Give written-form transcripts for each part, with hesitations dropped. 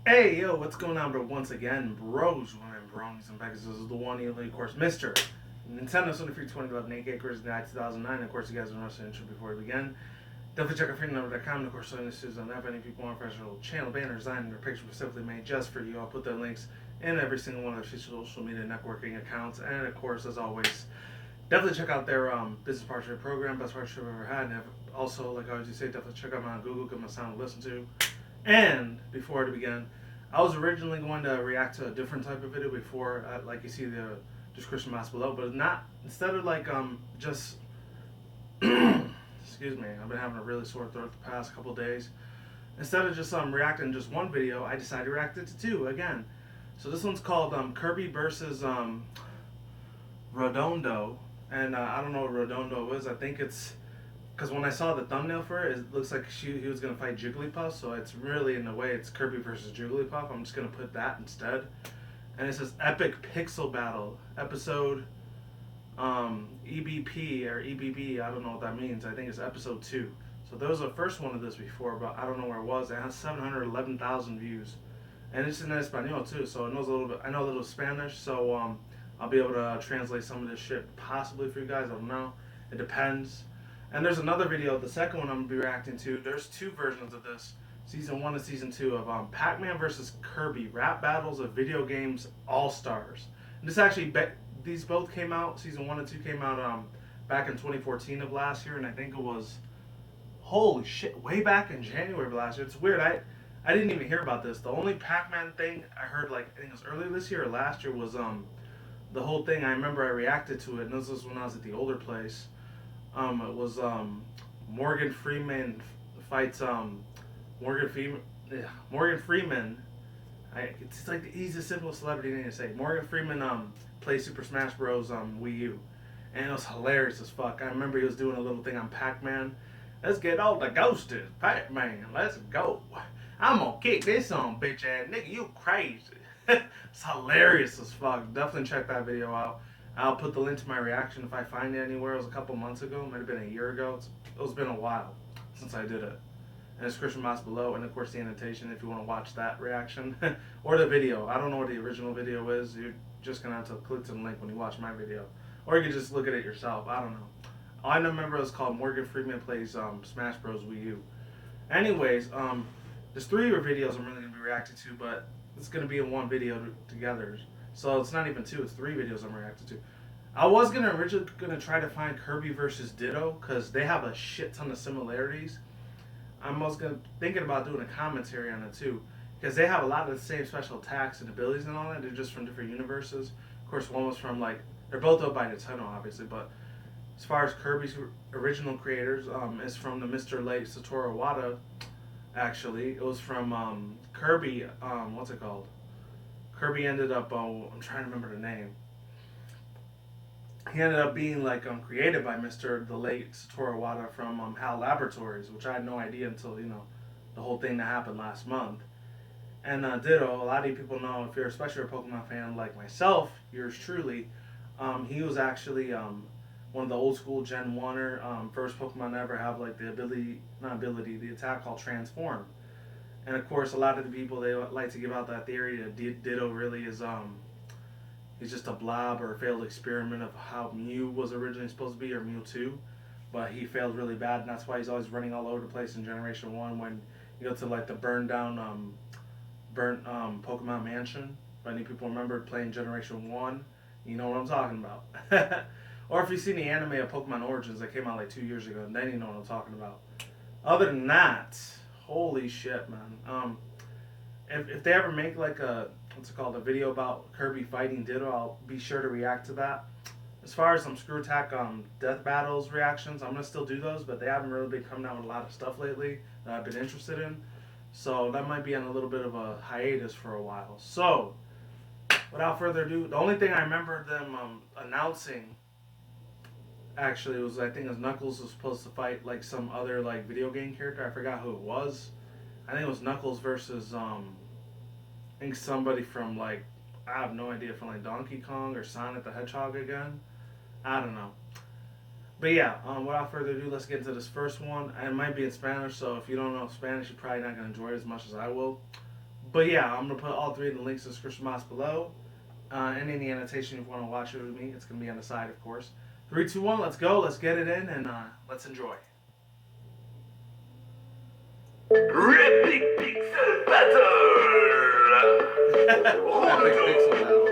Hey, yo, what's going on, bro? Once again, bros, women, bronies, and pegasisters. This is the one, of course, Mr. Nintendo 23 2011, 8 Acres, 2009. Of course, you guys are interested intro before we begin. Definitely check out freedomnumber.com. Of course, this is on that. If any people want professional channel banner design or picture specifically made just for you, I'll put their links in every single one of their social media networking accounts. And of course, as always, definitely check out their business partnership program, best partnership I've ever had. And also, like I always say, definitely check out my on Google, give them a sound to listen to. And before to begin, I was originally going to react to a different type of video before, like you see the description box below, but not instead of like just excuse me, I've been having a really sore throat the past couple days. Instead of just reacting to just one video, I decided to react it to two again. So this one's called Kirby versus Redondo, and I don't know what Redondo is. I think it's because when I saw the thumbnail for it, it looks like he was gonna fight Jigglypuff. So it's really in a way it's Kirby versus Jigglypuff. I'm just gonna put that instead. And it says Epic Pixel Battle episode EBP or EBB. I don't know what that means. I think it's episode 2. So there was a first one of this before, but I don't know where it was. It has 711,000 views, and it's in Espanol too. So it knows a little bit. I know a little Spanish, so I'll be able to translate some of this shit possibly for you guys. I don't know. It depends. And there's another video, the second one I'm gonna be reacting to. There's two versions of this, season 1 and season 2 of Pac-Man versus Kirby: Rap Battles of Video Games All Stars. And this actually, these both came out. Season 1 and 2 came out back in 2014 of last year, and I think it was holy shit, way back in January of last year. It's weird. I didn't even hear about this. The only Pac-Man thing I heard, like I think it was earlier this year or last year, was the whole thing. I remember I reacted to it, and this was when I was at the older place. It was Morgan Freeman fights Morgan Freeman. Morgan Freeman. It's like the easiest, simplest celebrity name to say. Morgan Freeman plays Super Smash Bros. Wii U, and it was hilarious as fuck. I remember he was doing a little thing on Pac-Man. Let's get all the ghosted, Pac-Man. Let's go. I'm gonna kick this on, bitch ass nigga. You crazy? It's hilarious as fuck. Definitely check that video out. I'll put the link to my reaction if I find it anywhere. It was a couple months ago. It might have been a year ago. It's been a while since I did it. And the description box below, and of course the annotation if you want to watch that reaction or the video. I don't know what the original video is. You're just gonna have to click to the link when you watch my video, or you can just look at it yourself. I don't know. All I remember is called Morgan Freeman plays Smash Bros. Wii U. Anyways, there's 3 other videos I'm really gonna be reacting to, but it's gonna be in one video together. So it's not even 2, it's 3 videos I'm reacting to. I was originally gonna try to find Kirby versus Ditto because they have a shit ton of similarities. I'm also thinking about doing a commentary on it too, because they have a lot of the same special attacks and abilities and all that. They're just from different universes. Of course, one was from they're both up by Nintendo, obviously, but as far as Kirby's original creators, is from the Mr. Late Satoru Iwata. Actually, it was from Kirby. What's it called? Kirby ended up. I'm trying to remember the name. He ended up being created by Mr. the late Satoru Iwata from HAL Laboratories, which I had no idea until the whole thing that happened last month. And Ditto, a lot of you people know, if you're especially a Pokemon fan like myself, yours truly, he was actually one of the old school Gen 1er, first Pokemon to ever have the attack called Transform. And of course, a lot of the people, they like to give out that theory that Ditto really is he's just a blob or a failed experiment of how Mew was originally supposed to be, or Mewtwo, but he failed really bad, and that's why he's always running all over the place in Generation 1 when you go to the burned down burnt Pokemon Mansion. If any people remember playing Generation 1, you know what I'm talking about. Or if you've seen the anime of Pokemon Origins that came out 2 years ago, then you know what I'm talking about. Other than that, holy shit, man. If they ever make a video about Kirby fighting Ditto, I'll be sure to react to that. As far as some Screw Attack Death Battles reactions, I'm going to still do those, but they haven't really been coming out with a lot of stuff lately that I've been interested in. So that might be on a little bit of a hiatus for a while. So, without further ado, the only thing I remember them announcing, actually, was I think it was Knuckles was supposed to fight some other video game character. I forgot who it was. I think it was Knuckles versus I think somebody from I have no idea, from Donkey Kong or Sonic the Hedgehog again. I don't know. But yeah, without further ado, let's get into this first one. And it might be in Spanish, so if you don't know Spanish, you're probably not gonna enjoy it as much as I will. But yeah, I'm gonna put all three in the links in the description box below. And in the annotation if you want to watch it with me, it's gonna be on the side, of course. 3, 2, 1, let's go. Let's get it in and let's enjoy. Epic Pixel Battle! Epic Pixel Battle.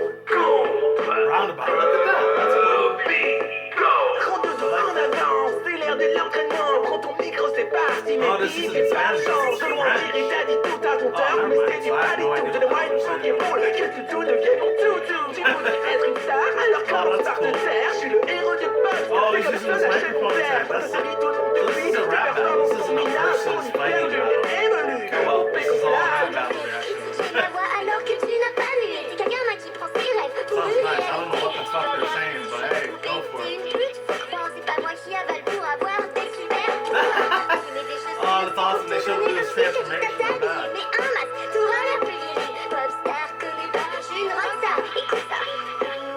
Roundabout, look at that. That's cool. C'est l'heure de l'entraînement. Prends ton micro, c'est parti. Oh, this is in Spanish. This is French. T'as dit tout à ton terme, mais c'est du pas du tout. De moi, il faut qu'il roule, que tout devient mon toutou. Tu voudrais être une star, alors commence par te taire. Je suis le héros du peuple. Oh, he's using his microphone attack. That's it. So this is a rap battle. This isn't a versus fighting battle. Okay, well, this is all rap battle reaction. Alors que tu n'as pas lu, t'es quelqu'un qui prend ses rêves pour Sounds eux. nice. I don't know what the fuck they're saying, but hey, go for C'est it. une pute, non, c'est pas moi qui avale pour avoir des super pouvoirs. Tu mets des choses Oh, that's awesome. They showed me this transformation of that. mais un masque, t'auras l'air plus guéri. Popstar connu par je suis une rockstar. Écoute ça.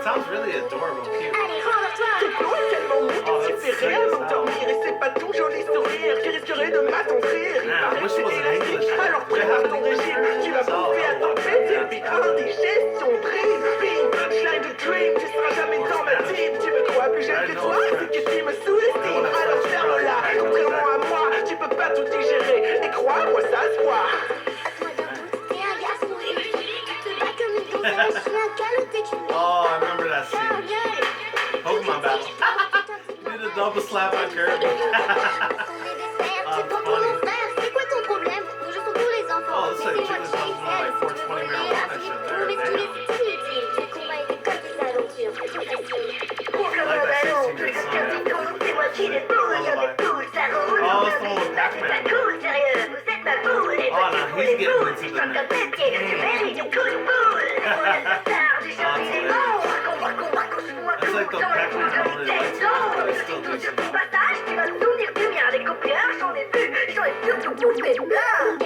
Sounds really adorable, cute. Allez, rentre-toi. Ton flow est tellement mou que tu fais réellement dormir. Et c'est pas ton joli sourire qui risquerait de m'attendrir. Il paraît que c'est élastique, alors prépare ton régime. Tu vas bouffer à ton péter, puis indigestion, dream, ping, punchline de dream. Tu seras jamais dans ma team. Tu me crois plus jeune que toi, c'est que tu me sous-estimes. Alors ferme-la, contrairement à moi, tu peux pas tout digérer. Et crois-moi, ça se voit. Moi d'un coup, t'es un garçon électrique. Tu te bats comme une gonzesse, je suis un caloté, tu me Oh, I remember that scene. Pokemon battle. Did a double slap on Kirby. Tu prends pour mon frère, c'est quoi ton problème? Nous jouons pour tous les enfants. Oh, this is like Chicken Soup, like 420 marijuana shit there. Mais tous les inutiles, les combats et les codes des aventures. Couvre mon ballon, plus que du coup, c'est moi qui les pousse, je les pousse, ça roule. Oh, it's the one with Pac-Man. Ça coule, sérieux, vous êtes ma boule. Et Oh, no, he's getting into the comme mix. Pepsi, tu mérites un coup de boule. Pour le star, j'ai choisi des mots. That's like the Pac-Man I really liked, but it's still decent. Passage, tu vas te souvenir du mien. Les copieurs, j'en ai vu, j'en ai surtout bouffé plein.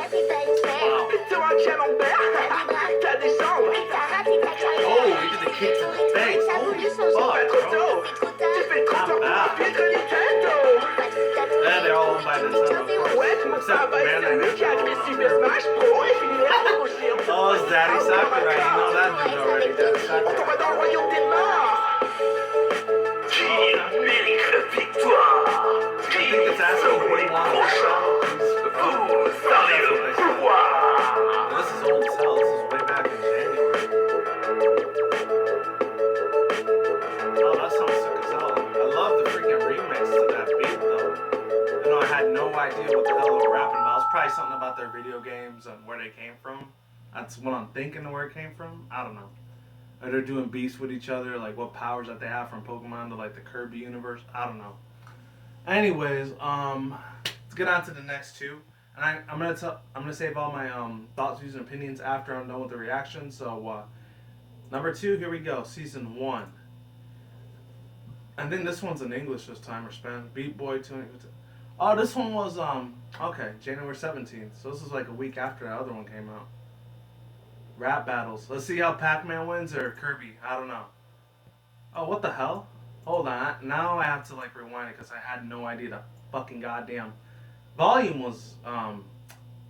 Wow. Plutôt un camembert, t'as des jambes. Oh, he did the kick to the face. Holy fuck, Pas trop bro. tôt, tu fais trop tôt pour bad. un filtre Nintendo. And they're all owned by Nintendo. Ouais, mon travail, c'est lui qui a créé Super Smash Bros. Et puis les rougir. Oh, it's Daddy Sakurai. You know that dude already, Daddy On Sakurai. tombe dans le royaume des morts. Qui mérite la victoire? I think it's asking what he wants to show. Vous avez le pouvoir. This is old as hell. This is way back in January. Oh, that sounds sick as hell. I love the freaking remix to that beat, though. You know, I had no idea what the hell they were rapping about. It's probably something about their video games and where they came from. That's what I'm thinking of where it came from. I don't know. Or they're doing beefs with each other, like what powers that they have from Pokemon to like the Kirby universe. I don't know. Anyways, let's get on to the next two. And I'm gonna save all my thoughts, views, and opinions after I'm done with the reaction. So number 2, here we go. Season 1. I think this one's in English this time or Spanish. Beat Boy 2. Oh, this one was okay, January 17th. So this is like a week after that other one came out. Rap battles. Let's see how Pac-Man wins or Kirby. I don't know. Oh, what the hell? Hold on. Now I have to like rewind it because I had no idea the fucking goddamn volume was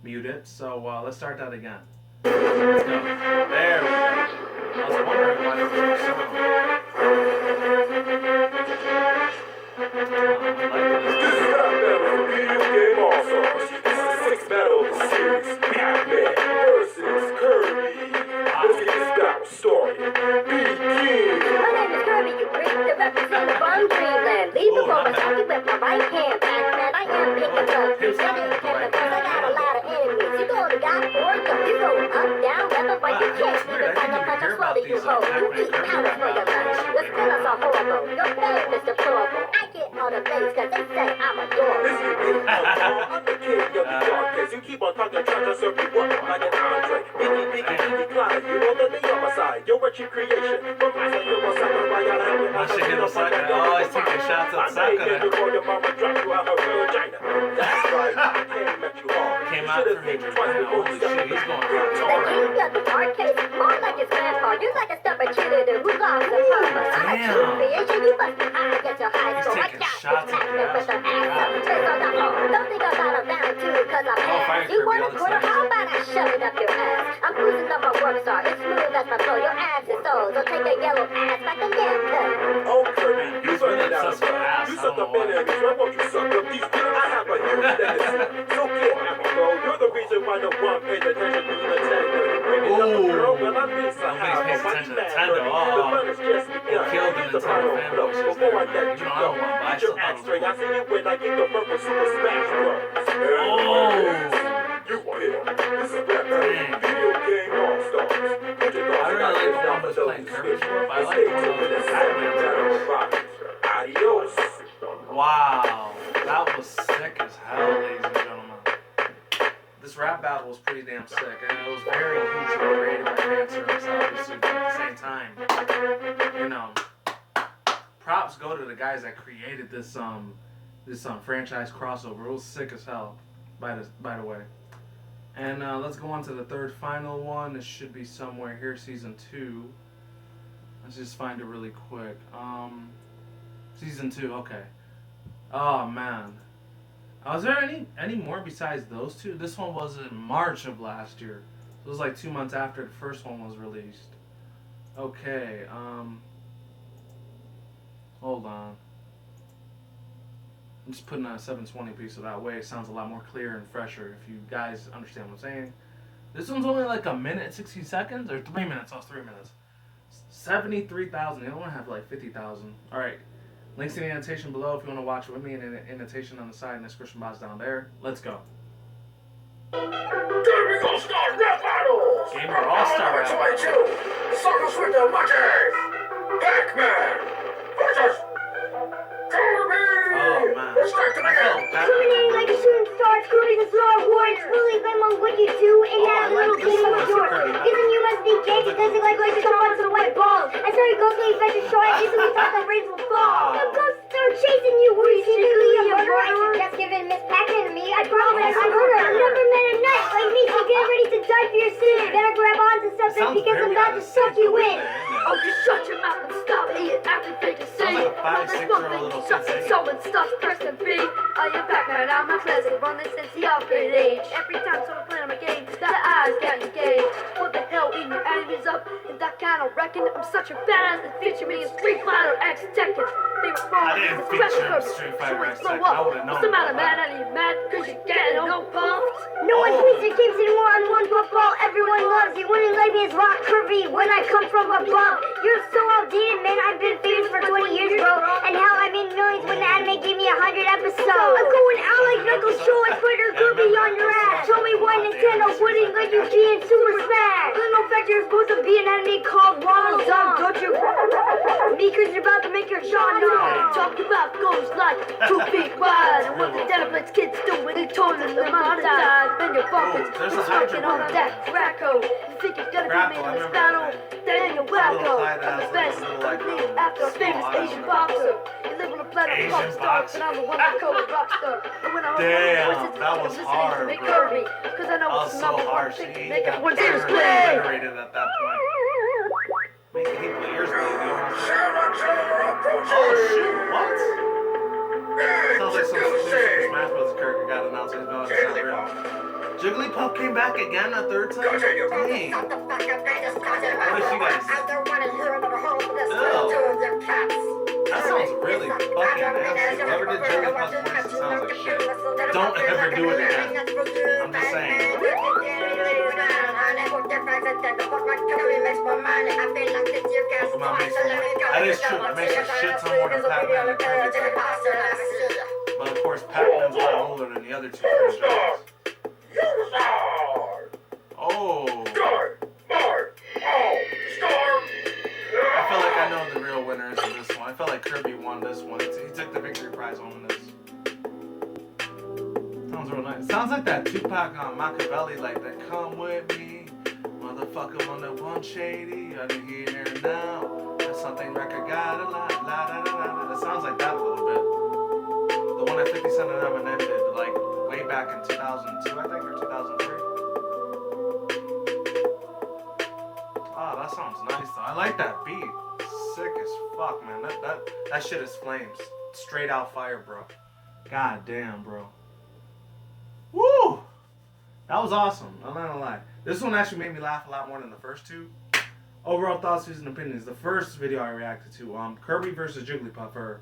muted. So let's start that again. Let's go. There we go. I was wondering why there was no sound. My name is Kirby, you prick, the representative from Dreamland. Leave the road, attacking with my right hand. Pac-Man, I am picking up. You got I got a lot of enemies. You go to God or go. You go up, down, left, or right. You can't even find the punch or swallow you hold. You eat powder for your lunch. The spillers are horrible. Your fame, Mr. Horrible. I get all the things cause they say I'm adorable. I'm the king of the darkness. You keep on talking, trying to serve me what like an entree. Biggie, decline. You know that they on my side. Your wretched creation. From my side, you're my side. I should hit him Sakura. Oh, he's taking shots at Sakura. Your mama dropped you out her vagina. That's right. I came at you hard. Came out for me. Holy shit, he's going The king of the dark case, more like his grandpa. You're like a stubborn cheerleader who lost the purpose. I'm a true creation, you must be high at your high school. I got shots you at with the the ass up, twist on the hole. Don't think about a round two, cause I'm ass. You want a quarter, how about I shove it up your ass? I'm of a work star. It's smooth as my flow. Your ass is so. So take a yellow ass back and get cut. Oh, Kirby, you He's suck really it down. obsessed with ass. You I suck don't up know in why. it, so I want you suck up these dicks. I have a huge tendency. So get apropos. You're the reason why no one pays attention to the tender. Bring it up, girl. Well, I mean, somehow. Nobody pays attention to Nintendo. The fun is just begun. Killed the Here's the Nintendo final blow. fanboys just Before I there. let You you know, I go, don't want to buy get your something. act straight. I see you when I get the purple Super Smash Bros. Oh. You win. This is Batman. Video game All-Stars. Put your I really like the one who's playing Kirby, but I like the one who's playing Adios. Wow, that was sick as hell, ladies and gentlemen. This rap battle was pretty damn sick, and it was very hugely created by Cancer himself. At the same time, you know, props go to the guys that created this franchise crossover. It was sick as hell, by the way. And let's go on to the third final one. It should be somewhere here, season 2. Let's just find it really quick. Season 2, okay. Oh man. Was there any more besides those two? This one was in March of last year. It was like 2 months after the first one was released. Okay, hold on. I'm just putting on a 720p so that way it sounds a lot more clear and fresher if you guys understand what I'm saying. This one's only like a minute 60 seconds or 3 minutes. Oh, it's 3 minutes. 73,000. They only have like 50,000. Alright. Links in the annotation below if you want to watch it with me, and an annotation on the side and the description box down there. Let's go. Kirby All-Star Rap Battles! Gamer All-Star Rap Battles. Songs with the Monkeys! Pac-Man versus Kirby! Oh man. Let's start to I felt begin! bad. Illuminating like a shooting star, Kirby's a Star Wars. Really blame on what you do and Oh, have I a little like this game one. of It's yours. Kirby. Giving you must be games, it doesn't like to throw on some white balls. I started ghostly adventure show, I instantly thought the rains will fall. The ghosts are chasing you, were you secretly a murderer? I suggest giving Miss Pac-Man to me, I promise I'm murder. I've never met a knight like me, so get ready to die for your sin. Better grab onto something Sounds because I'm very about out to of suck sync you with in. it. Oh, just shut your mouth and stop eating after fake to say Sounds it. like a 5, There's 6 one year thing old you little shut kid and someone stuff press and B. I am Pac-Man, I'm a classic, run this since the upgrade age. Every time someone play on my game, the eyes get engaged. What the hell, eating your enemies up? And that kind of reckon I'm such a badass that feature me in Street Fighter X Tekken. Favorite I phone didn't is feature Special him in Kirby. Street Fighter X So Tekken. blow I up. would've known What's the matter, about man? that. Are you mad? Cause you're getting no pumped? No one tweets or keeps anymore on one football. Everyone loves you. Wouldn't like me as Rock Kirby when I come from above. You're so outdated, man. I've been famous for 20 years, bro. And how I made millions when the anime gave me 100 episodes. I'm going out like Knuckles Show and Spider Kirby on your ass. Show me why Nintendo wouldn't let you be in Super Smash. The no fact you're supposed to be an anime called lolz, don't you? Me, cause you're about to make your jaw numb. Talk about goals like 2 feet wide. And what the Delaplates kids do when they totally monetize. Then your focus there's is a working on that Racco. You think you're gonna Grapple, beat me I in this remember battle? that. Then you're It's a little welcome. side that I'm the has best. like a little, like, I'm named after a small famous eye Asian on it. boxer. You live on a planet of Asian pop stars, boxer. and I'm the one they call a rock star. And when I heard Damn, my voices, that I'm was listening hard, to me bro. Kirby. Cause I know I was it's the so number one harsh. thing to He make got everyone's very ears play. obliterated at that point. Making people ears bleed, yo. Challenger approaching! Oh shoot, what? And Sounds like some Super Super Saiyan. Smash Bros. Character got announced. No, it's not real. Jigglypuff came back again a third time? Continue. Dang. What What if you guys... That sounds really fucking nasty. Whoever did Jigglypuff's voice, it sounds like shit. Don't ever do it again. I'm just saying. That is true. It makes a shit ton more than Pac-Man and Kirby. But of course, Pac-Man's a lot older than the other two franchises. Star! Oh. Star! Mark! All-Star! I feel like I know the real winners in this one. I feel like Kirby won this one. He took the victory prize home in this. Sounds real nice. Sounds like that Tupac on Machiavelli, like that. Come with me, motherfucker, on that 180. Are you here now? That's something record got a lot, la da da da da. It sounds like that a little bit. The one that 50 Cent and Eminem did, like way back in 2002, I think, or 2003. Oh, that sounds nice though. I like that beat. Sick as fuck, man. That shit is flames. Straight out fire, bro. God damn, bro. Woo! That was awesome. I'm not gonna lie. This one actually made me laugh a lot more than the first two. Overall thoughts, views, and opinions. The first video I reacted to, Kirby versus Jigglypuff, or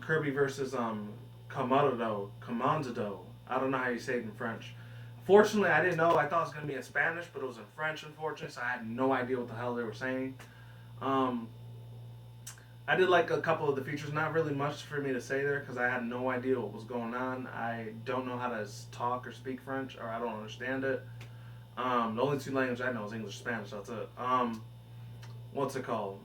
Kirby versus Comandado. I don't know how you say it in French. Fortunately, I didn't know. I thought it was going to be in Spanish, but it was in French, unfortunately, so I had no idea what the hell they were saying. I did like a couple of the features, not really much for me to say there because I had no idea what was going on. I don't know how to talk or speak French, or I don't understand it. The only two languages I know is English and Spanish, that's it. What's it called?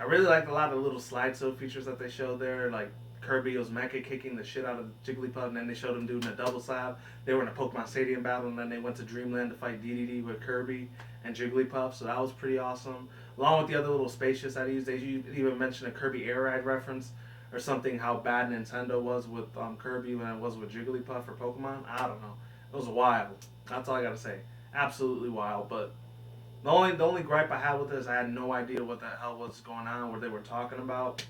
I really liked a lot of little slideshow features that they showed there, like Kirby was mecha kicking the shit out of Jigglypuff, and then they showed him doing a double slap. They were in a Pokemon Stadium battle, and then they went to Dreamland to fight DDD with Kirby and Jigglypuff, so that was pretty awesome. Along with the other little spaceships that I used, they even mentioned a Kirby Air Ride reference, or something, how bad Nintendo was with Kirby when it was with Jigglypuff for Pokemon. I don't know. It was wild. That's all I gotta say. Absolutely wild, but the only gripe I had with this, I had no idea what the hell was going on, what they were talking about.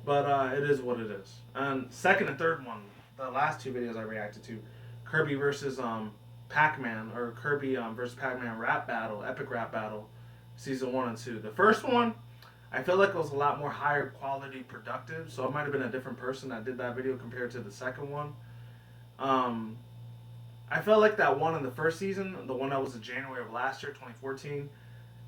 But it is what it is. And second and third one, the last two videos I reacted to, Kirby versus Pac-Man, or Kirby versus Pac-Man rap battle, epic rap battle, season 1 and 2. The first one, I feel like it was a lot more higher quality productive, so it might have been a different person that did that video compared to the second one. I felt like that one in the first season, the one that was in January of last year, 2014,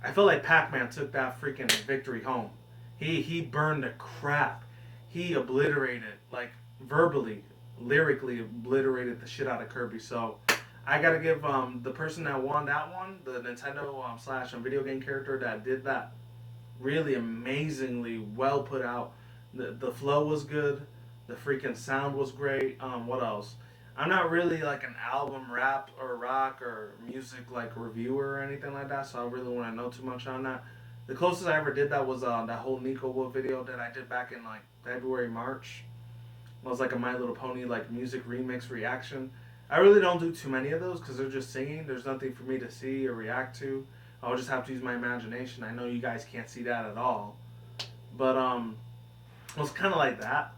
I felt like Pac-Man took that freaking victory home. He burned the crap. He obliterated, like verbally, lyrically obliterated the shit out of Kirby. So I gotta give the person that won that one, the Nintendo slash video game character that did that, really amazingly well put out. The flow was good. The freaking sound was great. What else? I'm not really like an album rap or rock or music like reviewer or anything like that, so I don't really want to know too much on that. The closest I ever did that was that whole Nico Wolf video that I did back in like February, March. It was like a My Little Pony like music remix reaction. I really don't do too many of those because they're just singing. There's nothing for me to see or react to. I'll just have to use my imagination. I know you guys can't see that at all, but it was kind of like that.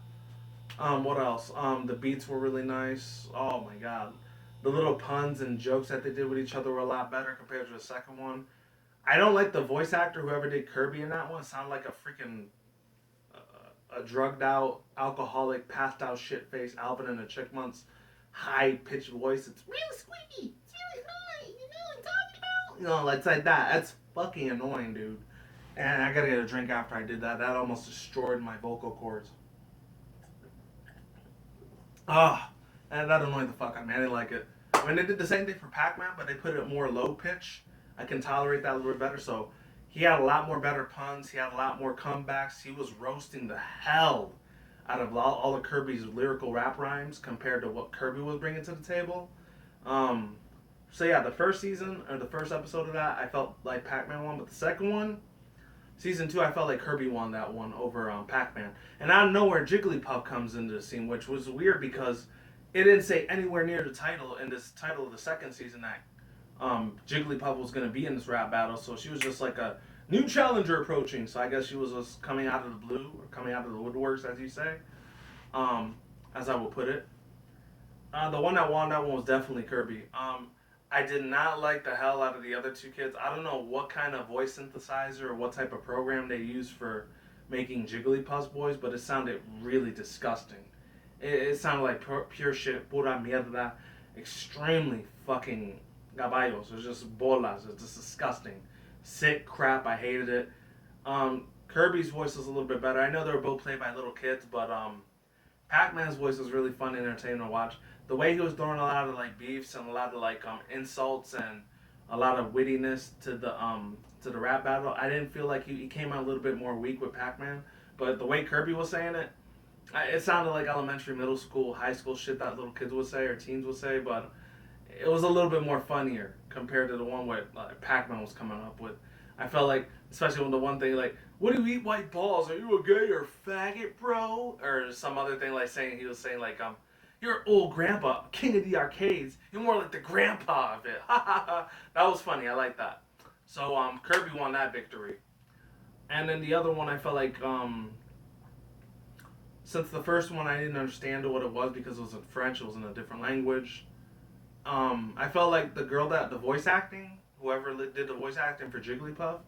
What else? The beats were really nice. Oh my god. The little puns and jokes that they did with each other were a lot better compared to the second one. I don't like the voice actor, whoever did Kirby in that one. It sounded like a freaking a drugged out, alcoholic, passed out shit face Alvin and the Chipmunks high pitched voice. It's really squeaky. It's really high. You know what I'm talking about? You know, it's like that. That's fucking annoying, dude. And I gotta get a drink after I did that. That almost destroyed my vocal cords. And that annoyed the fuck out of me. I didn't like it. I mean, they did the same thing for Pac-Man, but they put it more low pitch. I can tolerate that a little bit better. So he had a lot more better puns. He had a lot more comebacks. He was roasting the hell out of all of Kirby's lyrical rap rhymes compared to what Kirby was bringing to the table. So yeah, the first season, or the first episode of that, I felt like Pac-Man won. But the second one, Season 2, I felt like Kirby won that one over Pac-Man. And out of nowhere, Jigglypuff comes into the scene, which was weird because it didn't say anywhere near the title, in this title of the second season, that Jigglypuff was going to be in this rap battle. So she was just like a new challenger approaching. So I guess she was just coming out of the blue, or coming out of the woodworks, as you say, as I will put it. The one that won that one was definitely Kirby. I did not like the hell out of the other two kids. I don't know what kind of voice synthesizer or what type of program they used for making Jigglypuff's voice, but it sounded really disgusting. It sounded like pure shit, pura mierda, extremely fucking caballos. It was just bolas. It was just disgusting. Sick crap. I hated it. Kirby's voice was a little bit better. I know they were both played by little kids, but Pac-Man's voice was really fun and entertaining to watch. The way he was throwing a lot of like beefs and a lot of like insults and a lot of wittiness to the rap battle, I didn't feel like he came out a little bit more weak with Pac-Man. But the way Kirby was saying it, it sounded like elementary, middle school, high school shit that little kids would say or teens would say. But it was a little bit more funnier compared to the one where Pac-Man was coming up with. I felt like, especially when the one thing like, "What do you eat white balls? Are you a gay or faggot, bro?" Or some other thing like saying, he was saying like, "You're an old grandpa, king of the arcades. You're more like the grandpa of it." That was funny. I like that. So Kirby won that victory. And then the other one, I felt like since the first one I didn't understand what it was because it was in French, it was in a different language. I felt like the girl that the voice acting, whoever did the voice acting for Jigglypuff,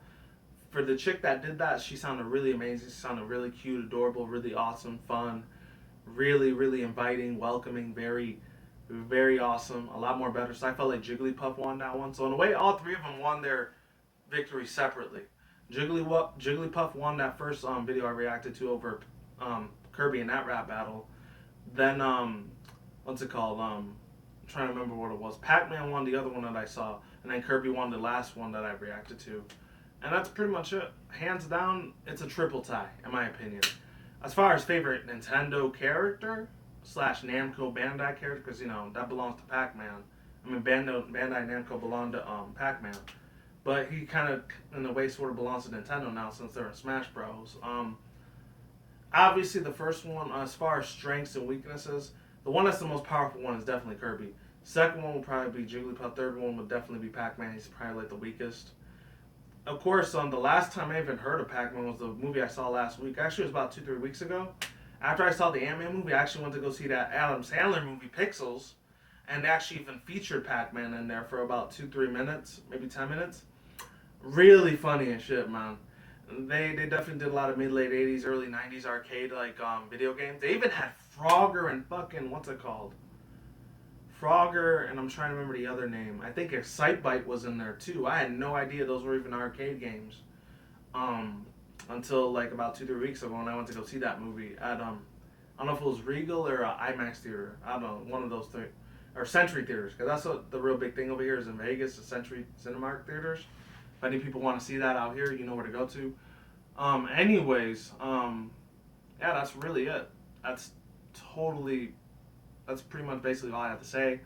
for the chick that did that, she sounded really amazing. She sounded really cute, adorable, really awesome, fun, really, really inviting, welcoming, very, very awesome. A lot more better. So I felt like Jigglypuff won that one. So in a way, all three of them won their victory separately. Jigglypuff won that first video I reacted to over Kirby in that rap battle. Then what's it called? I'm trying to remember what it was. Pac-Man won the other one that I saw, and then Kirby won the last one that I reacted to. And that's pretty much it. Hands down, it's a triple tie, in my opinion. As far as favorite Nintendo character / Namco Bandai character, because, you know, that belongs to Pac-Man. I mean, Bandai Namco belonged to Pac-Man. But he kind of, in a way, sort of belongs to Nintendo now since they're in Smash Bros. Obviously, the first one, as far as strengths and weaknesses, the one that's the most powerful one is definitely Kirby. Second one will probably be Jigglypuff. Third one would definitely be Pac-Man. He's probably like the weakest. Of course, the last time I even heard of Pac-Man was the movie I saw last week. Actually, it was about 2-3 weeks ago. After I saw the Ant-Man movie, I actually went to go see that Adam Sandler movie, Pixels. And they actually even featured Pac-Man in there for about 2-3 minutes, maybe 10 minutes. Really funny and shit, man. They definitely did a lot of mid-late 80s, early 90s arcade video games. They even had Frogger and fucking, what's it called? Frogger, and I'm trying to remember the other name. I think Excitebike was in there too. I had no idea those were even arcade games. Until like about 2-3 weeks ago when I went to go see that movie at I don't know if it was Regal or IMAX Theater. I don't know, one of those three. Or Century Theaters, because that's what the real big thing over here is in Vegas, the Century Cinemark Theaters. If any people want to see that out here, you know where to go to. Yeah, that's really it. That's pretty much basically all I have to say.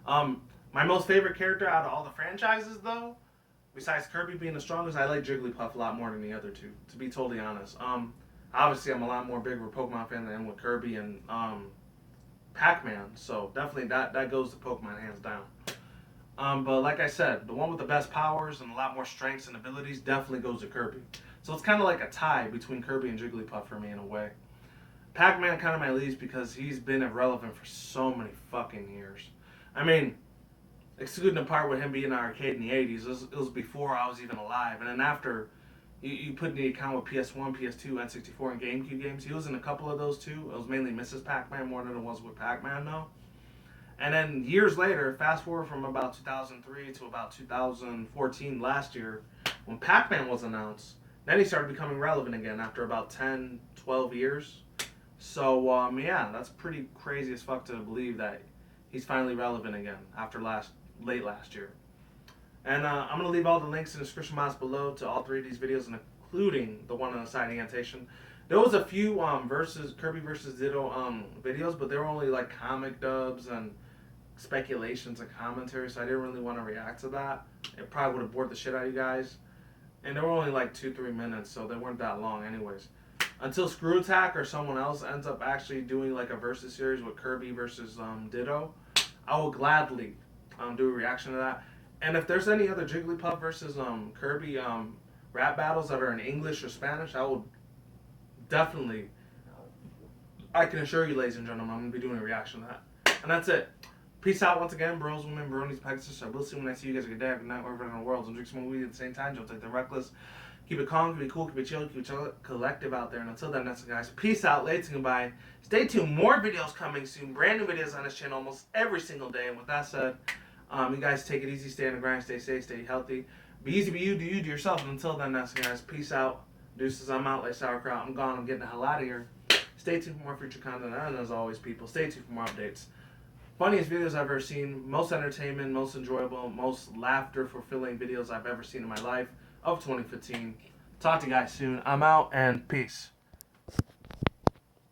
My most favorite character out of all the franchises, though, besides Kirby being the strongest, I like Jigglypuff a lot more than the other two, to be totally honest. Obviously, I'm a lot more bigger Pokemon fan than I am with Kirby and Pac-Man, so definitely that goes to Pokemon hands down. But like I said, the one with the best powers and a lot more strengths and abilities definitely goes to Kirby. So it's kind of like a tie between Kirby and Jigglypuff for me in a way. Pac-Man kind of my least because he's been irrelevant for so many fucking years. I mean, excluding the part with him being in an arcade in the 80s, it was before I was even alive. And then after, you put in the account with PS1, PS2, N64, and GameCube games, he was in a couple of those too. It was mainly Mrs. Pac-Man more than it was with Pac-Man though. And then years later, fast forward from about 2003 to about 2014 last year, when Pac-Man was announced, then he started becoming relevant again after about 10, 12 years. So, yeah, that's pretty crazy as fuck to believe that he's finally relevant again after late last year. And I'm going to leave all the links in the description box below to all three of these videos, including the one on the side annotation. There was a few Kirby versus Ditto videos, but they were only like comic dubs and speculations and commentary, so I didn't really want to react to that. It probably would have bored the shit out of you guys. And they were only like 2-3 minutes, so they weren't that long anyways. Until Screw Attack or someone else ends up actually doing like a versus series with Kirby versus Ditto, I will gladly do a reaction to that. And if there's any other Jigglypuff versus Kirby rap battles that are in English or Spanish, I will definitely, I can assure you, ladies and gentlemen, I'm going to be doing a reaction to that. And that's it. Peace out once again, bros, women, bronies, pegasisters. I will see when I see you guys. Good day, good night, wherever in the world. And drink some weed at the same time. Don't take the reckless. Keep it calm, keep it cool, keep it chill, keep it collective out there. And until then, that's it, guys. Peace out, ladies, and goodbye. Stay tuned. More videos coming soon. Brand new videos on this channel almost every single day. And with that said, you guys take it easy, stay on the grind, stay safe, stay healthy. Be easy, be you, do yourself. And until then, that's it, guys. Peace out. Deuces, I'm out like sauerkraut. I'm gone. I'm getting the hell out of here. Stay tuned for more future content. And as always, people, stay tuned for more updates. Funniest videos I've ever seen, most entertainment, most enjoyable, most laughter-fulfilling videos I've ever seen in my life of 2015. Talk to you guys soon. I'm out, and peace.